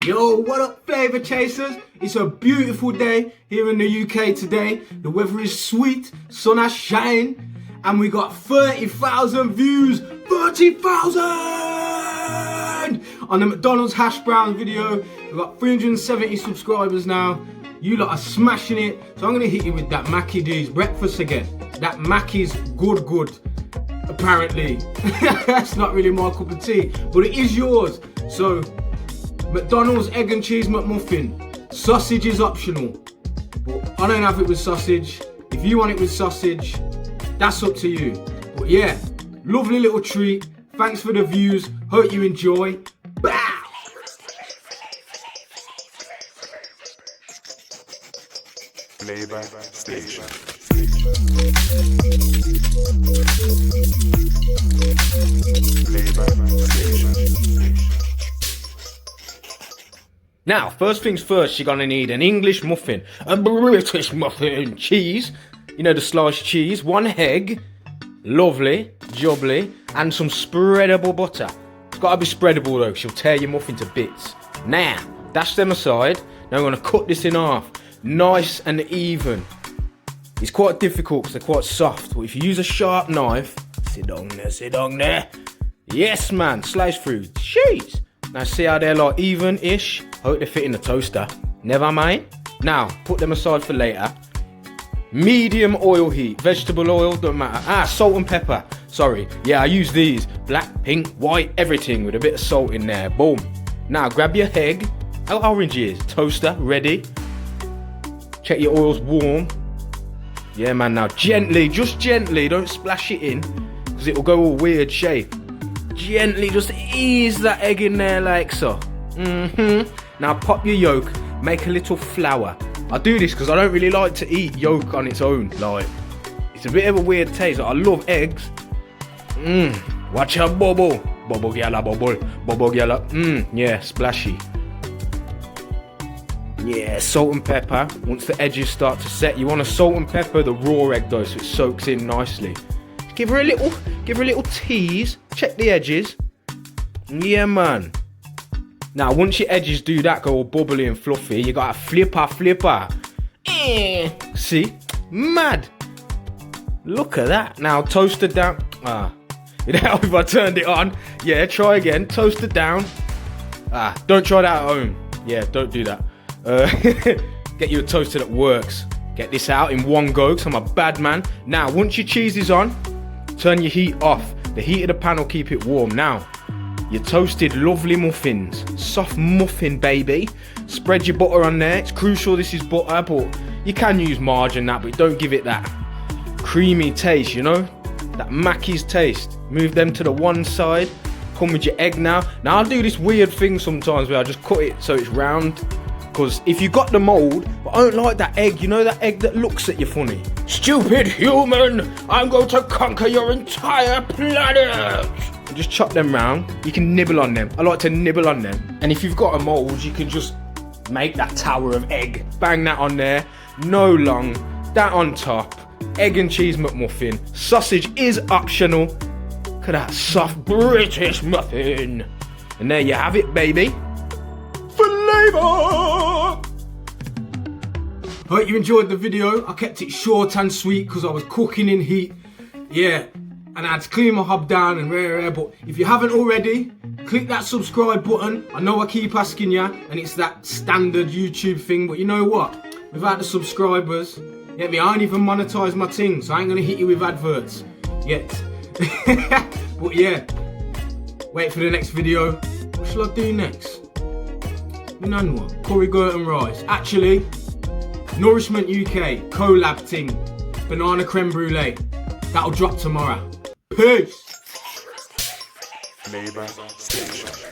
Yo, what up, Flavor Chasers? It's a beautiful day here in the UK today. The weather is sweet, sun has shined, and we got 30,000 views. 30,000! On the McDonald's hash brown video. We've got 370 subscribers now. You lot are smashing it. So I'm gonna hit you with that Mackie D's breakfast again. That Mackie's good. Apparently. That's not really my cup of tea, but it is yours. So, McDonald's egg and cheese McMuffin. Sausage is optional, but I don't have it with sausage. If you want it with sausage, that's up to you. But yeah, lovely little treat. Thanks for the views. Hope you enjoy. Bow! Flavor Station. Now, first things first, you're gonna need an English muffin, a British muffin, cheese, you know, the sliced cheese, one egg, lovely, jubbly, and some spreadable butter. It's gotta be spreadable though, she'll tear your muffin to bits. Now, dash them aside. Now we're gonna cut this in half, nice and even. It's quite difficult because they're quite soft, but if you use a sharp knife, sit down there. Yes, man, slice through, jeez. Now see how they're like even-ish? Hope they fit in the toaster. Never mind. Now, put them aside for later. Medium oil heat. Vegetable oil, don't matter. Salt and pepper. Sorry. Yeah, I use these. Black, pink, white, everything with a bit of salt in there. Boom. Now, grab your egg. How orange is? Toaster, ready. Check your oil's warm. Yeah, man, now gently, just gently. Don't splash it in, because it will go all weird shape. Gently just ease that egg in there like so. Now pop your yolk, make a little flour. I do this because I don't really like to eat yolk on its own. Like, it's a bit of a weird taste. I love eggs. Watch out, bubble. Bubble gala, bubble gala. Yeah, splashy. Yeah, salt and pepper. Once the edges start to set, you want to salt and pepper the raw egg though, so it soaks in nicely. Give her a little tease. Check the edges. Yeah, man. Now, once your edges do that, go all bubbly and fluffy, you got a flipper. See? Mad. Look at that. Now, toast it down. You know, if I turned it on. Yeah, try again. Toast it down. Don't try that at home. Yeah, don't do that. Get you a toaster that works. Get this out in one go, because I'm a bad man. Now, once your cheese is on, turn your heat off. The heat of the pan will keep it warm. Now, your toasted lovely muffins. Soft muffin, baby. Spread your butter on there. It's crucial this is butter, but you can use margarine, but don't give it that creamy taste, you know? That Mackie's taste. Move them to the one side. Come with your egg now. Now, I'll do this weird thing sometimes where I just cut it so it's round. Because if you got the mould, but I don't like that egg, you know, that egg that looks at you funny. Stupid human, I'm going to conquer your entire planet. And just chop them round. You can nibble on them. I like to nibble on them. And if you've got a mould, you can just make that tower of egg. Bang that on there. No long. That on top. Egg and cheese McMuffin. Sausage is optional. Look at that soft British muffin. And there you have it, baby. Flavor! Hope you enjoyed the video. I kept it short and sweet because I was cooking in heat. Yeah, and I had to clean my hob down and rare. But if you haven't already, click that subscribe button. I know I keep asking you, and it's that standard YouTube thing. But you know what? Without the subscribers, get me, I ain't even monetize my thing, so I ain't gonna hit you with adverts yet. But yeah, wait for the next video. What shall I do next? What? Curry goat and rice. Actually, Nourishment UK collab thing. Banana creme brulee. That'll drop tomorrow. Peace. Flavor Station.